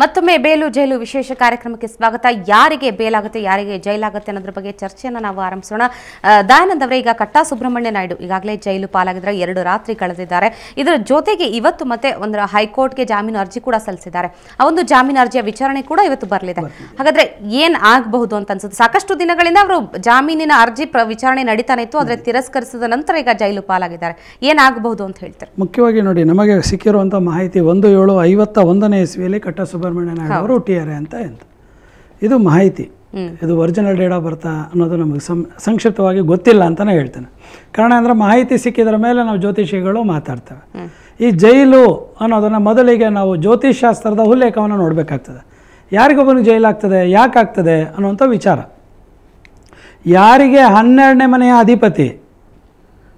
ಮತ್ತೊಮ್ಮೆ ಬೇಲು ಜೈಲು ವಿಶೇಷ ಕಾರ್ಯಕ್ರಮಕ್ಕೆ ಸ್ವಾಗತ. ಯಾರಿಗೆ ಬೇಲಾಗುತ್ತೆ, ಯಾರಿಗೆ ಜೈಲಾಗುತ್ತೆ ಅನ್ನೋದ್ರ ಬಗ್ಗೆ ಚರ್ಚೆಯನ್ನು ನಾವು ಆರಂಭಿಸೋಣ. ದಯಾನಂದ್ ಅವರೇ, ಈಗ ಕಟ್ಟಾ ಸುಬ್ರಹ್ಮಣ್ಯ ನಾಯ್ಡು ಈಗಾಗಲೇ ಜೈಲು ಪಾಲಾಗಿದ್ದಾರೆ, 2 ರಾತ್ರಿ ಕಳೆದಿದ್ದಾರೆ. ಇದರ ಜೊತೆಗೆ ಇವತ್ತು ಮತ್ತೆ ಒಂದು ಹೈಕೋರ್ಟ್ಗೆ ಜಾಮೀನು ಅರ್ಜಿ ಕೂಡ ಸಲ್ಲಿಸಿದ್ದಾರೆ. ಆ ಒಂದು ಜಾಮೀನು ಅರ್ಜಿಯ ವಿಚಾರಣೆ ಕೂಡ ಇವತ್ತು ಬರಲಿದೆ. ಹಾಗಾದ್ರೆ ಏನ್ ಆಗಬಹುದು ಅಂತ ಅನ್ಸುತ್ತೆ? ಸಾಕಷ್ಟು ದಿನಗಳಿಂದ ಅವರು ಜಾಮೀನಿನ ಅರ್ಜಿ ವಿಚಾರಣೆ ನಡೀತಾನೆ ಇತ್ತು, ಆದರೆ ತಿರಸ್ಕರಿಸಿದ ನಂತರ ಈಗ ಜೈಲು ಪಾಲಾಗಿದ್ದಾರೆ. ಏನಾಗಬಹುದು ಅಂತ ಹೇಳ್ತಾರೆ? ಮುಖ್ಯವಾಗಿ ನೋಡಿ, ನಮಗೆ ಸಿಕ್ಕಿರುವಂಥ ಮಾಹಿತಿ 1751ನೇ ಇಸ್ವಿಯಲ್ಲಿ ಕಟ್ಟಾ ಸುಬ್ರಹ್ಮಣ್ಯ ನಾಯ್ಡು ಅವರು ಹುಟ್ಟಿದ್ದಾರೆ ಅಂತ ಇದು ಮಾಹಿತಿ. ಇದು ಒರಿಜಿನಲ್ ಡೇಟ್ ಆಫ್ ಬರ್ತಾ ಅನ್ನೋದು ನಮಗೆ ಸಂಕ್ಷಿಪ್ತವಾಗಿ ಗೊತ್ತಿಲ್ಲ ಅಂತಲೇ ಹೇಳ್ತೇನೆ. ಕಾರಣ ಅಂದರೆ ಮಾಹಿತಿ ಸಿಕ್ಕಿದ್ರ ಮೇಲೆ ನಾವು ಜ್ಯೋತಿಷಿಗಳು ಮಾತಾಡ್ತೇವೆ. ಈ ಜೈಲು ಅನ್ನೋದನ್ನು ಮೊದಲಿಗೆ ನಾವು ಜ್ಯೋತಿಷ್ ಶಾಸ್ತ್ರದ ಉಲ್ಲೇಖವನ್ನು ನೋಡಬೇಕಾಗ್ತದೆ. ಯಾರಿಗೊಬ್ಬನಿಗೆ ಜೈಲಾಗ್ತದೆ, ಯಾಕಾಗ್ತದೆ ಅನ್ನುವಂಥ ವಿಚಾರ. ಯಾರಿಗೆ 12ನೇ ಮನೆಯ ಅಧಿಪತಿ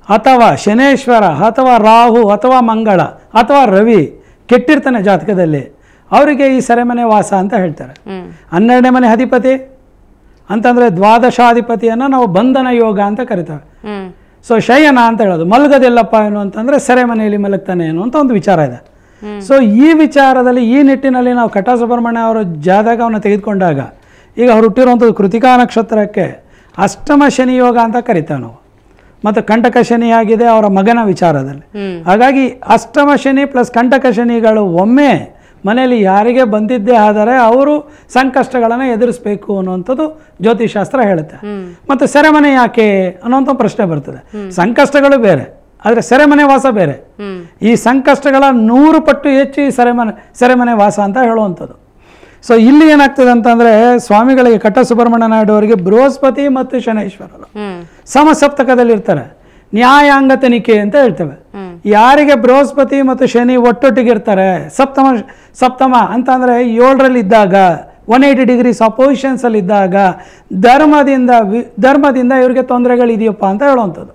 ಅಥವಾ ಶನೇಶ್ವರ ಅಥವಾ ರಾಹು ಅಥವಾ ಮಂಗಳ ಅಥವಾ ರವಿ ಕೆಟ್ಟಿರ್ತಾನೆ ಜಾತಕದಲ್ಲಿ, ಅವರಿಗೆ ಈ ಸೆರೆಮನೆ ವಾಸ ಅಂತ ಹೇಳ್ತಾರೆ. 12ನೇ ಮನೆ ಅಧಿಪತಿ ಅಂತಂದರೆ ದ್ವಾದಶಾಧಿಪತಿಯನ್ನು ನಾವು ಬಂಧನ ಯೋಗ ಅಂತ ಕರಿತೇವೆ. ಸೊ ಶಯನ ಅಂತ ಹೇಳೋದು, ಮಲಗದಿಲ್ಲಪ್ಪ ಏನು ಅಂತಂದರೆ ಸೆರೆಮನೆಯಲ್ಲಿ ಮಲಗ್ತಾನೆ ಅನ್ನುವಂಥ ಒಂದು ವಿಚಾರ ಇದೆ. ಸೊ ಈ ವಿಚಾರದಲ್ಲಿ, ಈ ನಿಟ್ಟಿನಲ್ಲಿ ನಾವು ಕಟ್ಟಾ ಸುಬ್ರಹ್ಮಣ್ಯ ಅವರ ಜಾತಕವನ್ನು ತೆಗೆದುಕೊಂಡಾಗ, ಈಗ ಅವ್ರು ಹುಟ್ಟಿರುವಂಥದ್ದು ಕೃತಿಕಾ ನಕ್ಷತ್ರಕ್ಕೆ ಅಷ್ಟಮ ಶನಿ ಯೋಗ ಅಂತ ಕರಿತೇವೆ ನಾವು, ಮತ್ತು ಕಂಟಕ ಶನಿ ಆಗಿದೆ ಅವರ ಮಗನ ವಿಚಾರದಲ್ಲಿ. ಹಾಗಾಗಿ ಅಷ್ಟಮ ಶನಿ ಪ್ಲಸ್ ಕಂಟಕ ಶನಿಗಳು ಒಮ್ಮೆ ಮನೆಯಲ್ಲಿ ಯಾರಿಗೆ ಬಂದಿದ್ದೇ ಆದರೆ ಅವರು ಸಂಕಷ್ಟಗಳನ್ನು ಎದುರಿಸಬೇಕು ಅನ್ನುವಂಥದ್ದು ಜ್ಯೋತಿಷಾಸ್ತ್ರ ಹೇಳುತ್ತೆ. ಮತ್ತು ಸೆರೆಮನೆ ಯಾಕೆ ಅನ್ನೋಂಥ ಪ್ರಶ್ನೆ ಬರ್ತದೆ. ಸಂಕಷ್ಟಗಳು ಬೇರೆ, ಆದರೆ ಸೆರೆಮನೆ ವಾಸ ಬೇರೆ. ಈ ಸಂಕಷ್ಟಗಳ 100 ಪಟ್ಟು ಹೆಚ್ಚು ಈ ಸೆರೆಮನೆ ವಾಸ ಅಂತ ಹೇಳುವಂಥದ್ದು. ಸೊ ಇಲ್ಲಿ ಏನಾಗ್ತದೆ ಅಂತಂದರೆ, ಸ್ವಾಮಿಗಳಿಗೆ ಕಟ್ಟಾ ಸುಬ್ರಹ್ಮಣ್ಯ ನಾಯ್ಡು ಅವರಿಗೆ ಬೃಹಸ್ಪತಿ ಮತ್ತು ಶನೇಶ್ವರರು ಸಮಸಪ್ತಕದಲ್ಲಿ ಇರ್ತಾರೆ. ನ್ಯಾಯಾಂಗ ತನಿಖೆ ಅಂತ ಹೇಳ್ತೇವೆ. ಯಾರಿಗೆ ಬೃಹಸ್ಪತಿ ಮತ್ತು ಶನಿ ಒಟ್ಟೊಟ್ಟಿಗೆ ಇರ್ತಾರೆ, ಸಪ್ತಮ ಅಂತ ಅಂದರೆ 7ರಲ್ಲಿ ಇದ್ದಾಗ, 180 ಡಿಗ್ರೀಸ್ ಅಪೋಸಿಷನ್ಸ್ ಅಲ್ಲಿ ಇದ್ದಾಗ ಧರ್ಮದಿಂದ ಇವರಿಗೆ ತೊಂದರೆಗಳಿದೆಯಪ್ಪ ಅಂತ ಹೇಳುವಂಥದ್ದು.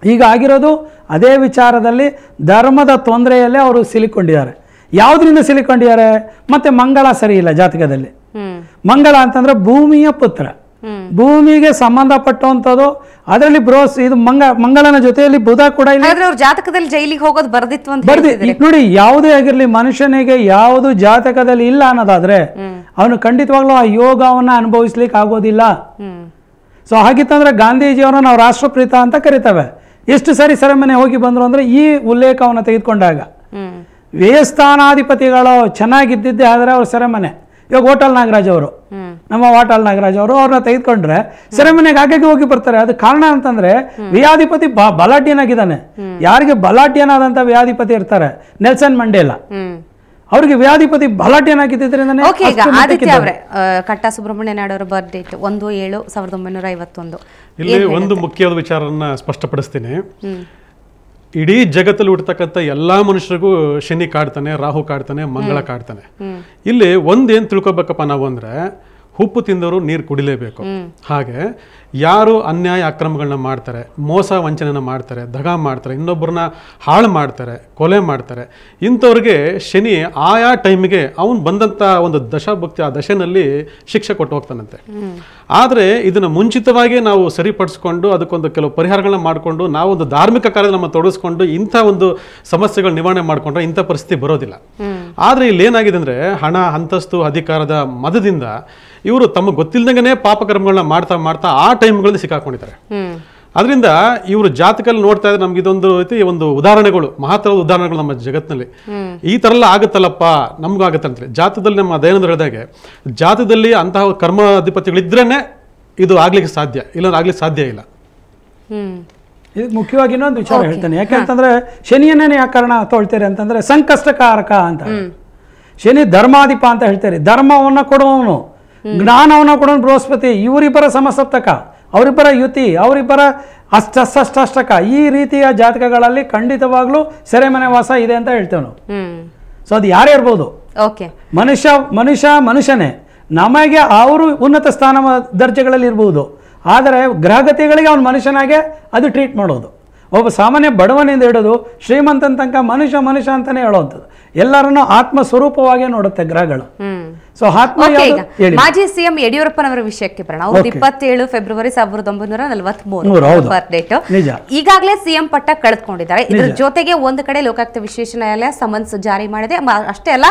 ಈಗ ಆಗಿರೋದು ಅದೇ ವಿಚಾರದಲ್ಲಿ, ಧರ್ಮದ ತೊಂದರೆಯಲ್ಲೇ ಅವರು ಸಿಲುಕೊಂಡಿದ್ದಾರೆ. ಯಾವುದರಿಂದ ಸಿಲುಕೊಂಡಿದ್ದಾರೆ? ಮತ್ತೆ ಮಂಗಳ ಸರಿ ಇಲ್ಲ ಜಾತಕದಲ್ಲಿ. ಮಂಗಳ ಅಂತಂದ್ರೆ ಭೂಮಿಯ ಪುತ್ರ, ಭೂಮಿಗೆ ಸಂಬಂಧಪಟ್ಟಂಥದ್ದು. ಅದರಲ್ಲಿ ಇದು ಮಂಗಳನ ಜೊತೆಯಲ್ಲಿ ಬುಧ ಕೂಡ ಇಲ್ಲ. ಜಾತಕದಲ್ಲಿ ಜೈಲಿಗೆ ಹೋಗೋದು ಬರ್ದಿತ್ತು ಅಂತ ನೋಡಿ, ಯಾವುದೇ ಆಗಿರ್ಲಿ, ಮನುಷ್ಯನಿಗೆ ಯಾವುದು ಜಾತಕದಲ್ಲಿ ಇಲ್ಲ ಅನ್ನೋದಾದ್ರೆ ಅವನು ಖಂಡಿತವಾಗ್ಲೂ ಆ ಯೋಗವನ್ನ ಅನುಭವಿಸ್ಲಿಕ್ಕೆ ಆಗೋದಿಲ್ಲ. ಸೊ ಹಾಗಿತ್ತಂದ್ರೆ ಗಾಂಧೀಜಿಯವರನ್ನ ನಾವು ರಾಷ್ಟ್ರಪ್ರೀತ ಅಂತ ಕರಿತೇವೆ. ಎಷ್ಟು ಸರಿ ಸೆರೆಮನೆ ಹೋಗಿ ಬಂದ್ರು ಅಂದ್ರೆ ಈ ಉಲ್ಲೇಖವನ್ನು ತೆಗೆದುಕೊಂಡಾಗ, ವ್ಯಯಸ್ಥಾನಾಧಿಪತಿಗಳು ಚೆನ್ನಾಗಿದ್ದಿದ್ದೆ ಆದರೆ ಅವ್ರ ಸೆರೆಮನೆ. ಇವಾಗ ಹೋಟೆಲ್ ನಾಗರಾಜ್ ಅವರು, ನಮ್ಮ ಹೋಟೆಲ್ ನಾಗರಾಜ್ ಅವರು, ಅವ್ರನ್ನ ತೆಗೆದುಕೊಂಡ್ರೆ ಸೆರೆಮನೆಗೆ ಆಗಾಗ್ಗೆ ಹೋಗಿ ಬರ್ತಾರೆ. ಅದು ಕಾರಣ ಅಂತಂದ್ರೆ ವ್ಯಾಧಿಪತಿ ಬಲಾಢ್ಯನಾಗಿದ್ದಾನೆ. ಯಾರಿಗೆ ಬಲಾಢ್ಯನಾದಂತ ವ್ಯಾಧಿಪತಿ ಇರ್ತಾರೆ, ನೆಲ್ಸನ್ ಮಂಡೇಲಾ, ಅವ್ರಿಗೆ ವ್ಯಾಧಿಪತಿ ಬಲಾಢ್ಯನಾಗಿದ್ದರಿಂದ. ಕಟ್ಟಾ ಸುಬ್ರಹ್ಮಣ್ಯ ನಾಯ್ಡು ಅವರ ಬರ್ತ್ ಡೇಟ್ 1/7/1951. ಇಲ್ಲಿ ಒಂದು ಮುಖ್ಯವಾದ ವಿಚಾರನ್ನ ಸ್ಪಷ್ಟಪಡಿಸ್ತೀನಿ. ಇಡೀ ಜಗತ್ತಲ್ಲಿ ಹುಟ್ಟತಕ್ಕಂಥ ಎಲ್ಲಾ ಮನುಷ್ಯರಿಗೂ ಶನಿ ಕಾಡ್ತಾನೆ, ರಾಹು ಕಾಡ್ತಾನೆ, ಮಂಗಳ ಕಾಡ್ತಾನೆ. ಇಲ್ಲಿ ಒಂದೇನ್ ತಿಳ್ಕೊಬೇಕಪ್ಪ ನಾವು ಅಂದ್ರೆ, ಉಪ್ಪು ತಿಂದವರು ನೀರು ಕುಡಿಲೇಬೇಕು. ಹಾಗೆ ಯಾರು ಅನ್ಯಾಯ ಅಕ್ರಮಗಳನ್ನ ಮಾಡ್ತಾರೆ, ಮೋಸ ವಂಚನೆನ ಮಾಡ್ತಾರೆ, ದಗ ಮಾಡ್ತಾರೆ, ಇನ್ನೊಬ್ಬರನ್ನ ಹಾಳು ಮಾಡ್ತಾರೆ, ಕೊಲೆ ಮಾಡ್ತಾರೆ, ಇಂಥವ್ರಿಗೆ ಶನಿ ಆಯಾ ಟೈಮಿಗೆ ಅವನು ಬಂದಂಥ ಒಂದು ದಶಾಭಕ್ತಿ, ಆ ದಶೆನಲ್ಲಿ ಶಿಕ್ಷೆ ಕೊಟ್ಟು ಹೋಗ್ತಾನಂತೆ. ಆದರೆ ಇದನ್ನು ಮುಂಚಿತವಾಗಿ ನಾವು ಸರಿಪಡಿಸ್ಕೊಂಡು ಅದಕ್ಕೊಂದು ಕೆಲವು ಪರಿಹಾರಗಳನ್ನ ಮಾಡಿಕೊಂಡು ನಾವೊಂದು ಧಾರ್ಮಿಕ ಕಾರ್ಯದಲ್ಲಿ ನಮ್ಮ ತೊಡಗಿಸ್ಕೊಂಡು ಇಂಥ ಒಂದು ಸಮಸ್ಯೆಗಳ ನಿವಾರಣೆ ಮಾಡಿಕೊಂಡ್ರೆ ಇಂಥ ಪರಿಸ್ಥಿತಿ ಬರೋದಿಲ್ಲ. ಆದರೆ ಇಲ್ಲಿ ಏನಾಗಿದೆ ಅಂದರೆ, ಹಣ, ಅಂತಸ್ತು, ಅಧಿಕಾರದ ಮದದಿಂದ ಇವರು ತಮಗೆ ಗೊತ್ತಿಲ್ಲದಂಗೆ ಪಾಪಕರ್ಮಗಳನ್ನ ಮಾಡ್ತಾ ಮಾಡ್ತಾ ಆ ಟೈಮ್ಗಳಲ್ಲಿ ಸಿಕ್ಕಾಕೊಂಡಿದ್ದಾರೆ. ಅದರಿಂದ ಇವರು ಜಾತಕದಲ್ಲಿ ನೋಡ್ತಾ ಇದ್ರೆ ನಮ್ಗೆ ಇದೊಂದು ರೀತಿ ಒಂದು ಉದಾಹರಣೆಗಳು, ಮಹತ್ತರದ ಉದಾಹರಣೆಗಳು ನಮ್ಮ ಜಗತ್ತಿನಲ್ಲಿ. ಈ ಥರ ಎಲ್ಲ ಆಗುತ್ತಲ್ಲಪ್ಪ, ನಮಗೂ ಆಗುತ್ತಂತೆ. ಜಾತಕದಲ್ಲಿ ನಮ್ಮ ದಯಾನಂದ ಹೇಳಿದಾಗೆ, ಜಾತಕದಲ್ಲಿ ಅಂತಹ ಕರ್ಮಾಧಿಪತಿಗಳಿದ್ರೇನೆ ಇದು ಆಗ್ಲಿಕ್ಕೆ ಸಾಧ್ಯ, ಇಲ್ಲ ಆಗ್ಲಿಕ್ಕೆ ಸಾಧ್ಯ ಇಲ್ಲ. ಇದು ಮುಖ್ಯವಾಗಿ ಇನ್ನೊಂದು ವಿಚಾರ ಹೇಳ್ತೇನೆ. ಯಾಕೆಂತಂದ್ರೆ ಶನಿಯನ್ನೇ ಯಾಕೆ ಕಾರಣ ತೊಳ್ತಾರೆ ಅಂತಂದ್ರೆ, ಸಂಕಷ್ಟಕಾರಕ ಅಂತ. ಶನಿ ಧರ್ಮಾಧಿಪ ಅಂತ ಹೇಳ್ತಾರೆ. ಧರ್ಮವನ್ನ ಕೊಡುವವನು, ಜ್ಞಾನವನ್ನ ಕೊಡೋನು ಬೃಹಸ್ಪತಿ. ಇವರಿಬ್ಬರ ಸಮಸಪ್ತಕ, ಅವರಿಬ್ಬರ ಯುತಿ, ಅವರಿಬ್ಬರ ಅಷ್ಟಾಷ್ಟಕ. ಈ ರೀತಿಯ ಜಾತಕಗಳಲ್ಲಿ ಖಂಡಿತವಾಗ್ಲೂ ಸೆರೆಮನೆ ವಾಸ ಇದೆ ಅಂತ ಹೇಳ್ತೇವೆ ನಾವು. ಸೊ ಅದು ಯಾರೇ ಇರ್ಬೋದು, ಮನುಷ್ಯನೇ. ನಮಗೆ ಅವರು ಉನ್ನತ ಸ್ಥಾನ ದರ್ಜೆಗಳಲ್ಲಿ ಇರ್ಬೋದು, ಆದರೆ ಗ್ರಹಗತಿಗಳಿಗೆ ಅವನು ಮನುಷ್ಯನಾಗೆ ಅದು ಟ್ರೀಟ್ ಮಾಡೋದು. ಒಬ್ಬ ಸಾಮಾನ್ಯ ಬಡವನಿಂದ ಹಿಡಿದು ಶ್ರೀಮಂತನ ತನಕ ಮನುಷ್ಯ ಅಂತಾನೆ ಹೇಳುವಂಥದ್ದು. ಎಲ್ಲರನ್ನೂ ಆತ್ಮ ಸ್ವರೂಪವಾಗಿ ನೋಡುತ್ತೆ ಗ್ರಹಗಳು. ಸೊ ಆತ್ಮ Okay, ಯಾವುದು? ಈಗ ಹೇಳಿ. ಮಾಜಿ ಸಿಎಂ ಯಡಿಯೂರಪ್ಪನವರ ವಿಷಯಕ್ಕೆ ಬರೋಣ. ಅವ್ರದ್ದು Okay. 27 ಫೆಬ್ರವರಿ 1943 ಹೌದು. ಬರ್ತ್ ಡೇಟ್. ನಿಜ. ಈಗಾಗಲೇ ಸಿಎಂ ಪಟ್ಟ ಕಳೆದುಕೊಂಡಿದ್ದಾರೆ. ಇದ್ರ ನಿಜ. ಜೊತೆಗೆ ಒಂದು ಕಡೆ ಲೋಕಾಯುಕ್ತ ವಿಶೇಷ ನ್ಯಾಯಾಲಯ ಸಮನ್ಸ್ ಜಾರಿ ಮಾಡಿದೆ. ಅಷ್ಟೇ ಅಲ್ಲ,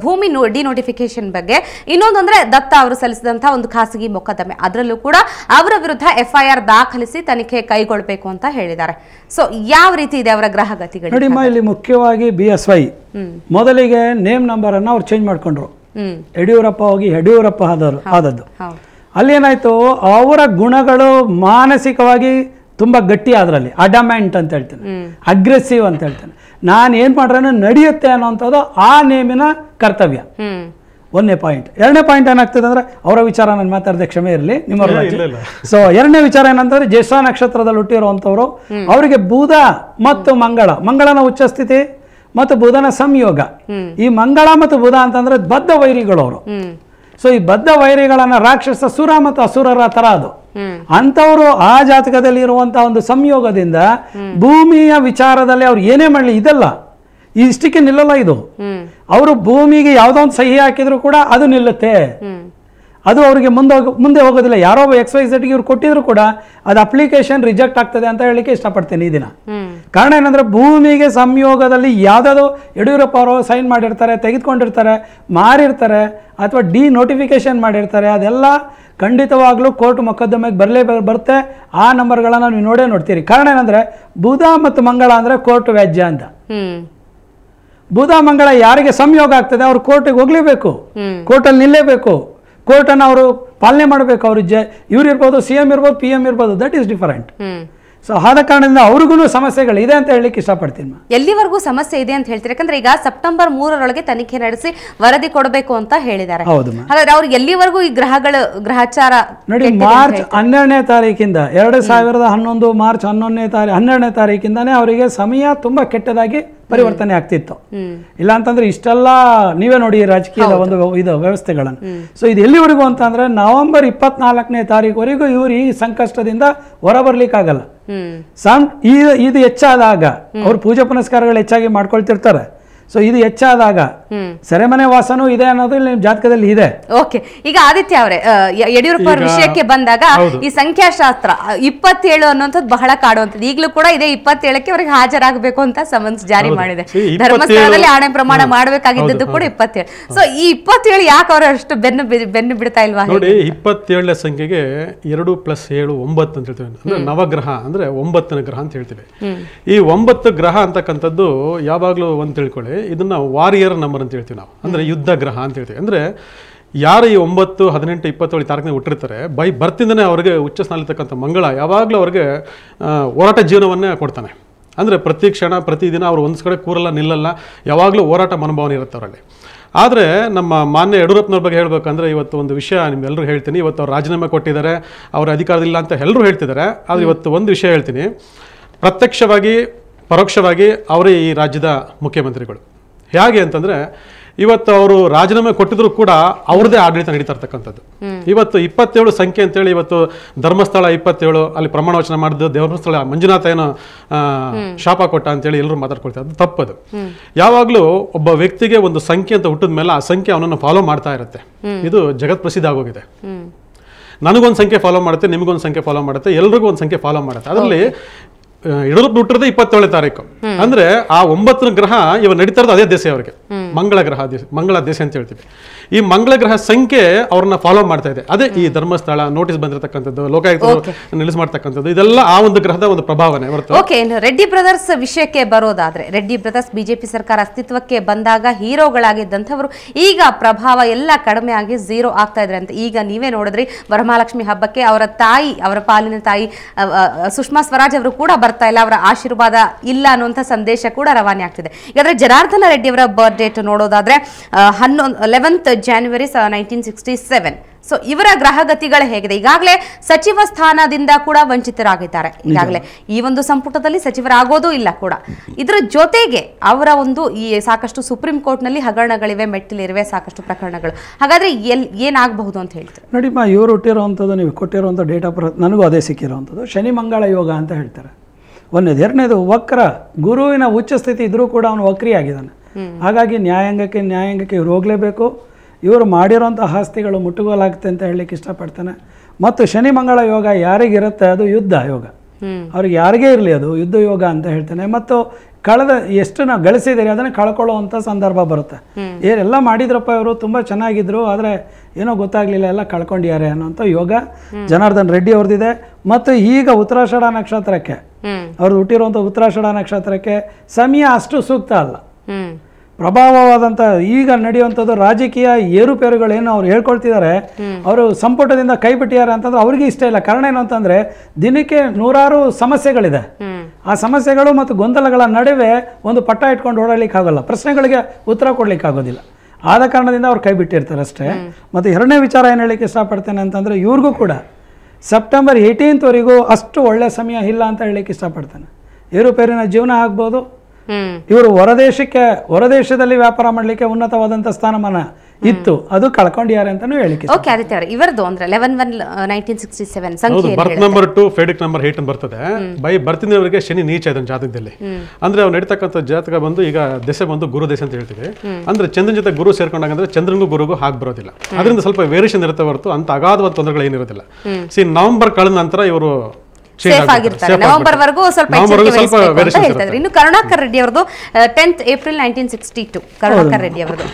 ಭೂಮಿ ಡಿನೋಟಿಫಿಕೇಶನ್ ಬಗ್ಗೆ ಇನ್ನೊಂದಂದ್ರೆ ದತ್ತ ಅವರು ಸಲ್ಲಿಸಿದಂತಹ ಒಂದು ಖಾಸಗಿ ಮೊಕದ್ದಮೆ, ಅದರಲ್ಲೂ ಕೂಡ ಅವರ ವಿರುದ್ಧ FIR ದಾಖಲಿಸಿ ತನಿಖೆ ಕೈಗೊಳ್ಳಬೇಕು ಅಂತ ಹೇಳಿದ್ದಾರೆ. ಸೊ ಯಾವ ರೀತಿ ಇದೆ ಅವರ ಗ್ರಹಗತಿಗಳು? ನೋಡಿಮ್ಮ, ಇಲ್ಲಿ ಮುಖ್ಯವಾಗಿ BSY ಮೊದಲಿಗೆ ನೇಮ್ ನಂಬರ್ ಅನ್ನ ಅವ್ರು ಚೇಂಜ್ ಮಾಡ್ಕೊಂಡ್ರು. ಯಡಿಯೂರಪ್ಪ ಹೋಗಿ ಯಡಿಯೂರಪ್ಪ ಆದದ್ದು. ಅಲ್ಲಿ ಏನಾಯ್ತು, ಅವರ ಗುಣಗಳು ಮಾನಸಿಕವಾಗಿ ತುಂಬಾ ಗಟ್ಟಿ, ಅದರಲ್ಲಿ ಅಡಮೆಂಟ್ ಅಂತ ಹೇಳ್ತೇನೆ, ಅಗ್ರೆಸಿವ್ ಅಂತ ಹೇಳ್ತೇನೆ. ನಾನು ಏನ್ ಮಾಡ್ರೇನು ನಡೆಯುತ್ತೆ ಅನ್ನೋಂಥದ್ದು ಆ ನೇಮಿನ ಕರ್ತವ್ಯ. ಒಂದನೇ ಪಾಯಿಂಟ್. ಎರಡನೇ ಪಾಯಿಂಟ್ ಏನಾಗ್ತದೆ ಅಂದ್ರೆ, ಅವರ ವಿಚಾರ ನಾನು ಮಾತಾಡಿದೆ, ಕ್ಷಮೆ ಇರಲಿ ನಿಮ್ಮ. ಸೊ ಎರಡನೇ ವಿಚಾರ ಏನಂತಂದ್ರೆ, ಜ್ಯೇಷ್ಠ ನಕ್ಷತ್ರದಲ್ಲಿ ಹುಟ್ಟಿರುವಂತವ್ರು, ಅವರಿಗೆ ಬುಧ ಮತ್ತು ಮಂಗಳನ ಉಚ್ಚ ಸ್ಥಿತಿ ಮತ್ತು ಬುಧನ ಸಂಯೋಗ. ಈ ಮಂಗಳ ಮತ್ತು ಬುಧ ಅಂತಂದ್ರೆ ಬದ್ಧ ವೈರಿಗಳು ಅವರು. ಸೊ ಈ ಬದ್ಧ ವೈರಿಗಳನ್ನ ರಾಕ್ಷಸ ಸುರ ಮತ್ತು ಅಸುರರ ತರ ಅದು. ಅಂತವರು ಆ ಜಾತಕದಲ್ಲಿ ಇರುವಂತಹ ಒಂದು ಸಂಯೋಗದಿಂದ ಭೂಮಿಯ ವಿಚಾರದಲ್ಲಿ ಅವ್ರು ಏನೇ ಮಾಡಲಿ ಇದಲ್ಲ, ಇಷ್ಟಕ್ಕೆ ನಿಲ್ಲಲ್ಲ ಇದು. ಅವರು ಭೂಮಿಗೆ ಯಾವುದೋ ಒಂದು ಸಹಿ ಹಾಕಿದ್ರು ಕೂಡ ಅದು ನಿಲ್ಲುತ್ತೆ. ಅದು ಅವರಿಗೆ ಮುಂದೆ ಹೋಗೋದಿಲ್ಲ. ಯಾರೋ XYZ ಇವ್ರು ಕೊಟ್ಟಿದ್ರು ಕೂಡ ಅದು ಅಪ್ಲಿಕೇಶನ್ ರಿಜೆಕ್ಟ್ ಆಗ್ತದೆ ಅಂತ ಹೇಳಲಿಕ್ಕೆ ಇಷ್ಟಪಡ್ತೇನೆ ಈ ದಿನ. ಕಾರಣ ಏನಂದ್ರೆ, ಭೂಮಿಗೆ ಸಂಯೋಗದಲ್ಲಿ ಯಾವುದಾದ್ರು ಯಡಿಯೂರಪ್ಪ ಅವರು ಸೈನ್ ಮಾಡಿರ್ತಾರೆ, ತೆಗೆದುಕೊಂಡಿರ್ತಾರೆ, ಮಾರಿರ್ತಾರೆ, ಅಥವಾ ಡಿನೋಟಿಫಿಕೇಶನ್ ಮಾಡಿರ್ತಾರೆ. ಅದೆಲ್ಲ ಖಂಡಿತವಾಗ್ಲೂ ಕೋರ್ಟ್ ಮೊಕದ್ದಮೆಗೆ ಬರುತ್ತೆ. ಆ ನಂಬರ್ಗಳನ್ನು ನೀವು ನೋಡ್ತೀರಿ. ಕಾರಣ ಏನಂದ್ರೆ, ಬುಧ ಮತ್ತು ಮಂಗಳ ಅಂದ್ರೆ ಕೋರ್ಟ್ ವ್ಯಾಜ್ಯ ಅಂತ. ಬುಧ ಮಂಗಳ ಯಾರಿಗೆ ಸಂಯೋಗ ಆಗ್ತದೆ ಅವರು ಕೋರ್ಟಿಗೆ ಹೋಗ್ಲೇಬೇಕು, ಕೋರ್ಟಲ್ಲಿ ನಿಲ್ಲೇಬೇಕು, ಕೋರ್ಟನ್ನು ಅವರು ಪಾಲನೆ ಮಾಡಬೇಕು. ಅವರು ಇವ್ರು ಇರ್ಬೋದು, CM ಇರ್ಬೋದು, PM ಇರ್ಬೋದು, ದಟ್ ಈಸ್ ಡಿಫರೆಂಟ್. ಸೊ ಆದ ಕಾರಣದಿಂದ ಅವ್ರಿಗೂ ಸಮಸ್ಯೆಗಳಿದೆ ಅಂತ ಹೇಳಲಿಕ್ಕೆ ಇಷ್ಟಪಡ್ತೀನಿ. ಎಲ್ಲಿವರೆಗೂ ಸಮಸ್ಯೆ ಇದೆ ಅಂತ ಹೇಳ್ತೀರಿ? ಯಾಕಂದ್ರೆ ಈಗ ಸೆಪ್ಟೆಂಬರ್ 3 ತನಿಖೆ ನಡೆಸಿ ವರದಿ ಕೊಡಬೇಕು ಅಂತ ಹೇಳಿದ್ದಾರೆ. ಹಾಗಾದ್ರೆ ಅವ್ರು ಎಲ್ಲಿವರೆಗೂ ಈ ಗ್ರಹಚಾರ ನೋಡಿ, ಮಾರ್ಚ್ 12ನೇ ತಾರೀಕಿಂದ 2011 ಮಾರ್ಚ್ 12ನೇ ತಾರೀಕಿಂದಾನೇ ಅವರಿಗೆ ಸಮಯ ತುಂಬಾ ಕೆಟ್ಟದಾಗಿ ಪರಿವರ್ತನೆ ಆಗ್ತಿತ್ತು. ಇಲ್ಲ ಅಂತಂದ್ರೆ ಇಷ್ಟೆಲ್ಲ ನೀವೇ ನೋಡಿ ರಾಜಕೀಯದ ಒಂದು ಇದು ವ್ಯವಸ್ಥೆಗಳನ್ನು. ಸೊ ಇದು ಎಲ್ಲಿವರೆಗೂ ಅಂತಂದ್ರೆ, ನವೆಂಬರ್ 24ನೇ ತಾರೀಕುವರೆಗೂ ಇವರು ಈ ಸಂಕಷ್ಟದಿಂದ ಹೊರಬರ್ಲಿಕ್ಕಾಗಲ್ಲ. ಇದು ಹೆಚ್ಚಾದಾಗ ಅವ್ರು ಪೂಜೆ ಪುನಸ್ಕಾರಗಳು ಹೆಚ್ಚಾಗಿ ಮಾಡ್ಕೊಳ್ತಿರ್ತಾರೆ. ಸೊ ಇದು ಹೆಚ್ಚಾದಾಗ ಸೆರೆಮನೆ ವಾಸನೂ ಇದೆ ಅನ್ನೋದು ಇಲ್ಲಿ ಜಾತಕದಲ್ಲಿ ಇದೆ. ಓಕೆ, ಈಗ ಆದಿತ್ಯ ಅವರೇ, ಯಡಿಯೂರಪ್ಪ ಅವರ ವಿಷಯಕ್ಕೆ ಬಂದಾಗ ಈ ಸಂಖ್ಯಾಶಾಸ್ತ್ರ 27 ಅನ್ನುವಂಥದ್ದು ಬಹಳ ಕಾಡುವಂಥದ್ದು. ಈಗಲೂ ಕೂಡ ಇದೆ, 27ಕ್ಕೆ ಅವರಿಗೆ ಹಾಜರಾಗಬೇಕು ಅಂತ ಸಮನ್ಸ್ ಜಾರಿ ಮಾಡಿದೆ. ಧರ್ಮಸ್ಥಳದಲ್ಲಿ ಆಣೆ ಪ್ರಮಾಣ ಮಾಡಬೇಕಾಗಿದ್ದು ಕೂಡ 27. ಸೊ ಈ 27 ಯಾಕೆ ಅವರು ಅಷ್ಟು ಬೆನ್ನು ಬಿಡ್ತಾ ಇಲ್ವಾ? ನೋಡಿ, 27ನೇ ಸಂಖ್ಯೆಗೆ 2 + 7 9 ಅಂತ ಹೇಳ್ತೀವಿ. ಅಂದ್ರೆ ನವಗ್ರಹ ಅಂದ್ರೆ 9ನೇ ಗ್ರಹ ಅಂತ ಹೇಳ್ತೀವಿ. ಈ 9 ಗ್ರಹ ಅಂತಕ್ಕಂಥದ್ದು ಯಾವಾಗ್ಲೂ ಒಂದು ತಿಳ್ಕೊಳ್ಳಿ, ಇದನ್ನ ವಾರಿಯರ್ ನಂಬರ್ ಅಂತ ಹೇಳ್ತೀವಿ ನಾವು. ಅಂದ್ರೆ ಯುದ್ಧ ಗ್ರಹ ಅಂತ ಹೇಳ್ತೀವಿ. ಅಂದ್ರೆ ಯಾರು ಈ 9, 18, 27 ತಾರೀಕಿನ ಹುಟ್ಟಿರ್ತಾರೆ, ಬೈ ಬರ್ತಿಂದನೇ ಅವ್ರಿಗೆ ಉಚ್ಚ ಸ್ಥಾನಲಿರ್ತಕ್ಕಂಥ ಮಂಗಳ ಯಾವಾಗಲೂ ಅವ್ರಿಗೆ ಹೋರಾಟ ಜೀವನವನ್ನೇ ಕೊಡ್ತಾನೆ. ಅಂದರೆ ಪ್ರತಿ ಕ್ಷಣ ಪ್ರತಿದಿನ ಅವ್ರು ಒಂದು ಕಡೆ ಕೂರಲ್ಲ, ನಿಲ್ಲಲ್ಲ, ಯಾವಾಗಲೂ ಹೋರಾಟ ಮನೋಭಾವನೆ ಇರುತ್ತೆ ಅವರಲ್ಲಿ. ಆದರೆ ನಮ್ಮ ಮಾನ್ಯ ಯಡಿಯೂರಪ್ಪನವ್ರ ಬಗ್ಗೆ ಹೇಳಬೇಕಂದ್ರೆ, ಇವತ್ತು ಒಂದು ವಿಷಯ ನಿಮ್ಮೆಲ್ಲರೂ ಹೇಳ್ತೀನಿ. ಇವತ್ತು ಅವ್ರು ರಾಜೀನಾಮೆ ಕೊಟ್ಟಿದ್ದಾರೆ, ಅವ್ರ ಅಧಿಕಾರದಿಲ್ಲ ಅಂತ ಎಲ್ಲರೂ ಹೇಳ್ತಿದ್ದಾರೆ. ಆದರೆ ಇವತ್ತು ಒಂದು ವಿಷಯ ಹೇಳ್ತೀನಿ, ಪ್ರತ್ಯಕ್ಷವಾಗಿ ಪರೋಕ್ಷವಾಗಿ ಅವರೇ ಈ ರಾಜ್ಯದ ಮುಖ್ಯಮಂತ್ರಿಗಳು. ಹೇಗೆ ಅಂತಂದರೆ, ಇವತ್ತು ಅವರು ರಾಜೀನಾಮೆ ಕೊಟ್ಟಿದ್ರು ಕೂಡ ಅವ್ರದೇ ಆಡಳಿತ ನಡೀತಾ ಇರ್ತಕ್ಕಂಥದ್ದು. ಇವತ್ತು 27 ಸಂಖ್ಯೆ ಅಂತೇಳಿ ಇವತ್ತು ಧರ್ಮಸ್ಥಳ 27 ಅಲ್ಲಿ ಪ್ರಮಾಣ ವಚನ ಮಾಡಿದ್ದು, ಧರ್ಮಸ್ಥಳ ಮಂಜುನಾಥ ಏನೋ ಶಾಪ ಕೊಟ್ಟ ಅಂತೇಳಿ ಎಲ್ಲರೂ ಮಾತಾಡ್ಕೊಳ್ತಾರೆ. ಅದು ತಪ್ಪದು. ಯಾವಾಗಲೂ ಒಬ್ಬ ವ್ಯಕ್ತಿಗೆ ಒಂದು ಸಂಖ್ಯೆ ಅಂತ ಹುಟ್ಟಿದ ಮೇಲೆ ಆ ಸಂಖ್ಯೆ ಅವನನ್ನು ಫಾಲೋ ಮಾಡ್ತಾ ಇರುತ್ತೆ. ಇದು ಜಗತ್ ಪ್ರಸಿದ್ಧ ಆಗೋಗಿದೆ. ನನಗೊಂದು ಸಂಖ್ಯೆ ಫಾಲೋ ಮಾಡುತ್ತೆ, ನಿಮಗೊಂದು ಸಂಖ್ಯೆ ಫಾಲೋ ಮಾಡುತ್ತೆ, ಎಲ್ರಿಗೂ ಒಂದು ಸಂಖ್ಯೆ ಫಾಲೋ ಮಾಡುತ್ತೆ. ಅದರಲ್ಲಿ ಯಡಿಯೂರಪ್ಪ ಹುಟ್ಟಿರೋದು 27ನೇ ತಾರೀಕು. ಅಂದ್ರೆ ಆ 9ನೇ ಗ್ರಹ ಇವ ನಡೀತಾ ಇರೋದು ಅದೇ ದೇಶ ಅವರಿಗೆ, ಮಂಗಳ ಗ್ರಹ, ಮಂಗಳ ದೇಶ ಅಂತ ಹೇಳ್ತೀವಿ. ಈ ಮಂಗಳ ಗ್ರಹ ಸಂಖ್ಯೆ ಅವ್ರನ್ನ ಫಾಲೋ ಮಾಡ್ತಾ ಇದೆ. ಅದೇ ಈ ಧರ್ಮಸ್ಥಳ ನೋಟಿಸ್ ಬಂದಿರತಕ್ಕಂಥದ್ದು, ಲೋಕಾಯುಕ್ತ ನಿಲ್ಲಿಸ್ ಮಾಡ್ತಕ್ಕಂಥದ್ದು, ಇದೆಲ್ಲ ಆ ಒಂದು ಗ್ರಹದ ಒಂದು ಪ್ರಭಾವನೆ. ಓಕೆ, ರೆಡ್ಡಿ ಬ್ರದರ್ಸ್ ವಿಷಯಕ್ಕೆ ಬರೋದಾದ್ರೆ, ರೆಡ್ಡಿ ಬ್ರದರ್ಸ್ ಬಿಜೆಪಿ ಸರ್ಕಾರ ಅಸ್ತಿತ್ವಕ್ಕೆ ಬಂದಾಗ ಹೀರೋಗಳಾಗಿದ್ದಂಥವ್ರು ಈಗ ಪ್ರಭಾವ ಎಲ್ಲ ಕಡಿಮೆ ಆಗಿ 0 ಆಗ್ತಾ ಇದ್ರೆ ಅಂತ. ಈಗ ನೀವೇ ನೋಡಿದ್ರಿ, ವರಮಹಾಲಕ್ಷ್ಮಿ ಹಬ್ಬಕ್ಕೆ ಅವರ ತಾಯಿ, ಅವರ ಪಾಲಿನ ತಾಯಿ ಸುಷ್ಮಾ ಸ್ವರಾಜ್ ಅವರು ಕೂಡ ಬರ್ತಾ ಇಲ್ಲ, ಅವರ ಆಶೀರ್ವಾದ ಇಲ್ಲ ಅನ್ನುವಂಥ ಸಂದೇಶ ಕೂಡ ರವಾನೆ ಆಗ್ತಿದೆ. ಈಗಾದ್ರೆ ಜನಾರ್ದನ ರೆಡ್ಡಿ ಅವರ ಬರ್ತ್ ಡೇಟ್ ನೋಡೋದಾದ್ರೆ 11th January 1967. ಸೊ ಇವರ ಗ್ರಹಗತಿಗಳು ಹೇಗಿದೆ? ಈಗಾಗಲೇ ಸಚಿವ ಸ್ಥಾನದಿಂದ ಕೂಡ ವಂಚಿತರಾಗಿದ್ದಾರೆ. ಈಗಾಗಲೇ ಈ ಒಂದು ಸಂಪುಟದಲ್ಲಿ ಸಚಿವರಾಗೋದೂ ಇಲ್ಲ ಕೂಡ. ಇದರ ಜೊತೆಗೆ ಅವರ ಒಂದು ಈ ಸಾಕಷ್ಟು ಸುಪ್ರೀಂ ಕೋರ್ಟ್ನಲ್ಲಿ ಹಗರಣಗಳಿವೆ, ಮೆಟ್ಟಿಲಿರುವೆ, ಸಾಕಷ್ಟು ಪ್ರಕರಣಗಳು. ಹಾಗಾದ್ರೆ ಏನಾಗಬಹುದು ಅಂತ ಹೇಳ್ತಾರೆ? ನೋಡಿಮ್ಮ, ಇವರು ಹುಟ್ಟಿರುವಂಥದ್ದು, ನೀವು ಕೊಟ್ಟಿರುವಂಥ ಡೇಟ್ ಆಫ್ ಬರ್ತ್ ನನಗೂ ಅದೇ ಸಿಕ್ಕಿರುವಂಥದ್ದು. ಶನಿ ಮಂಗಳ ಯೋಗ ಅಂತ ಹೇಳ್ತಾರೆ. ಒಂದನೇದು. ಎರಡನೇದು ವಕ್ರ, ಗುರುವಿನ ಉಚ್ಚ ಸ್ಥಿತಿ ಇದ್ರೂ ಕೂಡ ಅವನು ವಕ್ರಿ ಆಗಿದ್ದಾನೆ. ಹಾಗಾಗಿ ನ್ಯಾಯಾಂಗಕ್ಕೆ ಇವ್ರು ಹೋಗಲೇಬೇಕು. ಇವರು ಮಾಡಿರೋಂಥ ಆಸ್ತಿಗಳು ಮುಟ್ಟುಗೋಲಾಗುತ್ತೆ ಅಂತ ಹೇಳಲಿಕ್ಕೆ ಇಷ್ಟಪಡ್ತಾನೆ. ಮತ್ತು ಶನಿ ಮಂಗಳ ಯೋಗ ಯಾರಿಗಿರುತ್ತೆ ಅದು ಯುದ್ಧ ಯೋಗ, ಅವ್ರಿಗೆ ಯಾರಿಗೇ ಇರಲಿ ಅದು ಯುದ್ಧ ಯೋಗ ಅಂತ ಹೇಳ್ತಾನೆ. ಮತ್ತು ಕಳೆದ ಎಷ್ಟು ನಾವು ಗಳಿಸಿದ್ದೀರಿ ಅದನ್ನು ಕಳ್ಕೊಳ್ಳುವಂಥ ಸಂದರ್ಭ ಬರುತ್ತೆ. ಏನೆಲ್ಲ ಮಾಡಿದ್ರಪ್ಪ ಇವರು ತುಂಬ ಚೆನ್ನಾಗಿದ್ರು, ಆದರೆ ಏನೋ ಗೊತ್ತಾಗಲಿಲ್ಲ, ಎಲ್ಲ ಕಳ್ಕೊಂಡಿದ್ದಾರೆ ಅನ್ನೋಂಥ ಯೋಗ ಜನಾರ್ದನ್ ರೆಡ್ಡಿ ಅವ್ರದ್ದಿದೆ. ಮತ್ತು ಈಗ ಉತ್ತರಾಷಾಢ ನಕ್ಷತ್ರಕ್ಕೆ ಅವ್ರದ್ದು ಹುಟ್ಟಿರುವಂಥ ಉತ್ತರಾಷಾಢ ನಕ್ಷತ್ರಕ್ಕೆ ಸಮಯ ಅಷ್ಟು ಸೂಕ್ತ ಅಲ್ಲ. ಪ್ರಭಾವವಾದಂಥ ಈಗ ನಡೆಯುವಂಥದ್ದು ರಾಜಕೀಯ ಏರುಪೇರುಗಳೇನು ಅವ್ರು ಹೇಳ್ಕೊಳ್ತಿದ್ದಾರೆ, ಅವರು ಸಂಪುಟದಿಂದ ಕೈ ಬಿಟ್ಟಿದ್ದಾರೆ ಅಂತಂದ್ರೆ ಅವ್ರಿಗೆ ಇಷ್ಟ ಇಲ್ಲ. ಕಾರಣ ಏನು ಅಂತಂದರೆ ದಿನಕ್ಕೆ ನೂರಾರು ಸಮಸ್ಯೆಗಳಿದೆ. ಆ ಸಮಸ್ಯೆಗಳು ಮತ್ತು ಗೊಂದಲಗಳ ನಡುವೆ ಒಂದು ಪಟ್ಟ ಇಟ್ಕೊಂಡು ಓಡಾಡಲಿಕ್ಕಾಗಲ್ಲ, ಪ್ರಶ್ನೆಗಳಿಗೆ ಉತ್ತರ ಕೊಡಲಿಕ್ಕಾಗೋದಿಲ್ಲ. ಆದ ಕಾರಣದಿಂದ ಅವ್ರು ಕೈ ಬಿಟ್ಟಿರ್ತಾರೆ ಅಷ್ಟೇ. ಮತ್ತು ಎರಡನೇ ವಿಚಾರ ಏನು ಹೇಳಲಿಕ್ಕೆ ಇಷ್ಟಪಡ್ತೇನೆ ಅಂತಂದರೆ ಇವ್ರಿಗೂ ಕೂಡ ಸೆಪ್ಟೆಂಬರ್ 18ವರೆಗೂ ಅಷ್ಟು ಒಳ್ಳೆಯ ಸಮಯ ಇಲ್ಲ ಅಂತ ಹೇಳಲಿಕ್ಕೆ ಇಷ್ಟಪಡ್ತೇನೆ. ಏರುಪೇರಿನ ಜೀವನ ಆಗ್ಬೋದು. ಇವರು ಹೊರದೇಶದಲ್ಲಿ ವ್ಯಾಪಾರ ಮಾಡಲಿಕ್ಕೆ ಉನ್ನತವಾದಂಥ ಸ್ಥಾನಮಾನ ಇತ್ತು, ಅದು ಕಳ್ಕೊಂಡಿದ್ದಾರೆ ಅಂತಾನು ಹೇಳಿಕೆ. ಓಕೆ ಆದಿತ್ಯ ಅವರೇ, ಇವರದು ಅಂದ್ರೆ 11/1/1967 ಸಂಖ್ಯೆ ಬರ್ತ್ ನಂಬರ್ 2 ಫೇಡಿಕ್ ನಂಬರ್ 8 ಬರ್ತದೆ. ಬೈ ಬರ್ತಿನವರಿಗೆ ಶನಿ ನೀಚ ಇದೆ ಜಾತಕದಲ್ಲಿ. ಅಂದ್ರೆ ಅವ್ರು ನಡೀತಕ್ಕಂಥ ಜಾತಕ ಬಂದು ಈಗ ದೆಸೆ ಬಂದು ಗುರು ದೆಸೆ ಅಂತ ಹೇಳ್ತೀವಿ. ಅಂದ್ರೆ ಚಂದ್ರನ ಜೊತೆ ಗುರು ಸೇರ್ಕೊಂಡಾಗಂದ್ರೆ ಚಂದ್ರನಿಗೂ ಗುರುಗೂ ಹಾಗೆ ಬರೋದಿಲ್ಲ. ಅದರಿಂದ ಸ್ವಲ್ಪ ವೇರಿಯೇಷನ್ ಇರುತ್ತೆ ಹೊರತು ಅಂತ ಅಗಾಧವಾದ ತೊಂದರೆಗಳು ಏನಿರೋದಿಲ್ಲ. ನವೆಂಬರ್ ಕಳೆದ ನಂತರ ಇವರು ಸೇಫ್ ಆಗಿರ್ತಾರೆ. ನವೆಂಬರ್ ವರೆಗೂ ಸ್ವಲ್ಪ ಹೇಳ್ತಾರೆ. ಇನ್ನು ಕರುಣಾಕರ್ ರೆಡ್ಡಿ ಅವರದು 10th April 1962 ಕರುಣಾಕರ್ ರೆಡ್ಡಿ ಅವರದು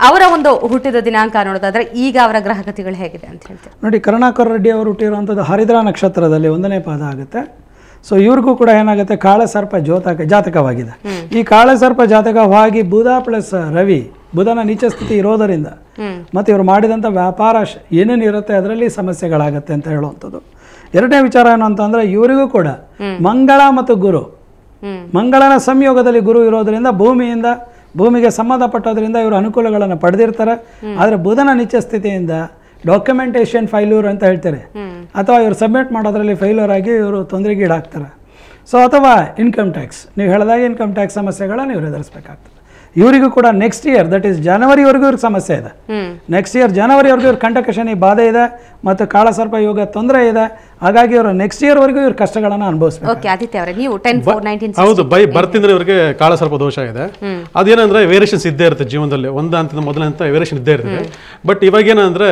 ಅವರ ಒಂದು ಹುಟ್ಟಿದ ದಿನಾಂಕ ನೋಡೋದಾದ್ರೆ ಈಗ ಅವರ ಗ್ರಹಗತಿಗಳು ಹೇಗಿದೆ ಅಂತ ಹೇಳ್ತಾರೆ ನೋಡಿ. ಕರುಣಾಕರ್ ರೆಡ್ಡಿ ಅವರು ಹುಟ್ಟಿರುವಂಥದ್ದು ಹರಿದ್ರ ನಕ್ಷತ್ರದಲ್ಲಿ 1ನೇ ಪಾದ ಆಗುತ್ತೆ. ಸೊ ಇವ್ರಿಗೂ ಕೂಡ ಏನಾಗುತ್ತೆ, ಕಾಳಸರ್ಪ ಜಾತಕವಾಗಿದೆ. ಈ ಕಾಳಸರ್ಪ ಜಾತಕವಾಗಿ ಬುಧ ಪ್ಲಸ್ ರವಿ, ಬುಧನ ನೀಚ ಸ್ಥಿತಿ ಇರೋದರಿಂದ ಮತ್ತು ಇವರು ಮಾಡಿದಂಥ ವ್ಯಾಪಾರ ಏನೇನು ಇರುತ್ತೆ ಅದರಲ್ಲಿ ಸಮಸ್ಯೆಗಳಾಗತ್ತೆ ಅಂತ ಹೇಳುವಂಥದ್ದು. ಎರಡನೇ ವಿಚಾರ ಏನು ಅಂತಂದ್ರೆ ಇವರಿಗೂ ಕೂಡ ಮಂಗಳ ಮತ್ತು ಗುರು, ಮಂಗಳನ ಸಂಯೋಗದಲ್ಲಿ ಗುರು ಇರೋದರಿಂದ ಭೂಮಿಗೆ ಸಂಬಂಧಪಟ್ಟೋದ್ರಿಂದ ಇವರು ಅನುಕೂಲಗಳನ್ನು ಪಡೆದಿರ್ತಾರೆ. ಆದರೆ ಬುಧನ ನೀಚ ಸ್ಥಿತಿಯಿಂದ ಡಾಕ್ಯುಮೆಂಟೇಶನ್ ಫೈಲ್ಯೂರ್ ಅಂತ ಹೇಳ್ತಾರೆ, ಅಥವಾ ಇವರು ಸಬ್ಮಿಟ್ ಮಾಡೋದ್ರಲ್ಲಿ ಫೈಲ್ಯೂರ್ ಆಗಿ ಇವರು ತೊಂದರೆಗೀಡಾಗ್ತಾರೆ. ಸೊ ಅಥವಾ ಇನ್ಕಮ್ ಟ್ಯಾಕ್ಸ್, ನೀವು ಹೇಳಿದಾಗ ಇನ್ಕಮ್ ಟ್ಯಾಕ್ಸ್ ಸಮಸ್ಯೆಗಳನ್ನು ಇವರು ಎದುರಿಸಬೇಕಾಗ್ತದೆ. ಇವರಿಗೂ ಕೂಡ ನೆಕ್ಸ್ಟ್ ಇಯರ್ ದಟ್ ಈಸ್ ಜನವರಿವರೆಗೂ ಇವ್ರಿಗೆ ಸಮಸ್ಯೆ ಇದೆ. ನೆಕ್ಸ್ಟ್ ಇಯರ್ ಜನವರಿವರೆಗೂ ಇವ್ರ ಕಂಟಕ ಶನಿ ಬಾಧೆ ಇದೆ ಮತ್ತು ಕಾಳಸರ್ಪ ಯೋಗ ತೊಂದರೆ ಇದೆ. ಹಾಗಾಗಿ ಇವರು ನೆಕ್ಸ್ಟ್ ಇಯರ್ ವರೆಗೂ ಇವ್ರ ಕಷ್ಟಗಳನ್ನು ಅನುಭವಿಸ್ಬೇಕು. ಹೌದು, ಬೈ ಬರ್ತಿಂದ್ರೆ ಇವರಿಗೆ ಕಾಳಸರ್ಪ ದೋಷ ಇದೆ. ಅದೇನಂದ್ರೆ ವೇರಿಯೇಷನ್ಸ್ ಇದ್ದೇ ಇರುತ್ತೆ ಜೀವನದಲ್ಲಿ, ಒಂದು ಹಂತದ ಮೊದಲಂತ ವೇರಿಯೇಷನ್ ಇದ್ದೇ ಇರ್ತದೆ. ಬಟ್ ಇವಾಗ ಏನಂದ್ರೆ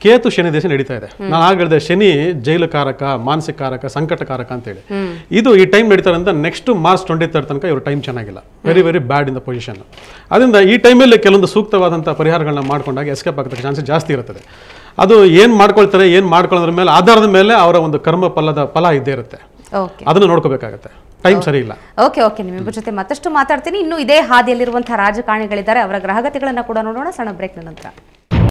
ಕೇತು ಶನಿ ದೇಶ ನಡೀತಾ ಇದೆ. ನಾನು ಆಗ ಹೇಳಿದೆ ಶನಿ ಜೈಲು ಕಾರಕ, ಮಾನಸಿಕ ಕಾರಕ, ಸಂಕಟ ಕಾರಕ ಅಂತೇಳಿ. ಇದು ಈ ಟೈಮ್ ನಡೀತಾರೆ ಅಂತ ನೆಕ್ಸ್ಟ್ March 23 ತನಕ ಇವ್ರ ಟೈಮ್ ಚೆನ್ನಾಗಿಲ್ಲ, very very bad in the position. ಅದರಿಂದ ಈ ಟೈಮಲ್ಲಿ ಕೆಲವೊಂದು ಸೂಕ್ತವಾದಂಥ ಪರಿಹಾರಗಳನ್ನ ಮಾಡ್ಕೊಂಡಾಗ ಎಸ್ಕೇಪ್ ಆಗತಕ್ಕ ಚಾನ್ಸಸ್ ಜಾಸ್ತಿ ಇರುತ್ತದೆ. ಅದು ಏನು ಮಾಡ್ಕೊಳ್ತಾರೆ, ಏನು ಮಾಡ್ಕೊಳ್ಳೋದ್ರ ಮೇಲೆ ಆಧಾರದ ಮೇಲೆ ಅವರ ಒಂದು ಕರ್ಮ ಫಲ ಇದ್ದೇ ಇರುತ್ತೆ. ಅದನ್ನು ನೋಡ್ಕೋಬೇಕಾಗತ್ತೆ. ಟೈಮ್ ಸರಿ ಇಲ್ಲ. ಓಕೆ ನಿಮ್ಮ ಜೊತೆ ಮತ್ತಷ್ಟು ಮಾತಾಡ್ತೀನಿ. ಇನ್ನು ಇದೇ ಹಾದಿಯಲ್ಲಿರುವಂತಹ ರಾಜಕಾರಣಿಗಳಿದ್ದಾರೆ, ಅವರ ಗ್ರಹಗತಿಗಳನ್ನ ಕೂಡ ನೋಡೋಣ ಸಣ್ಣ ಬ್ರೇಕ್ನ ನಂತರ.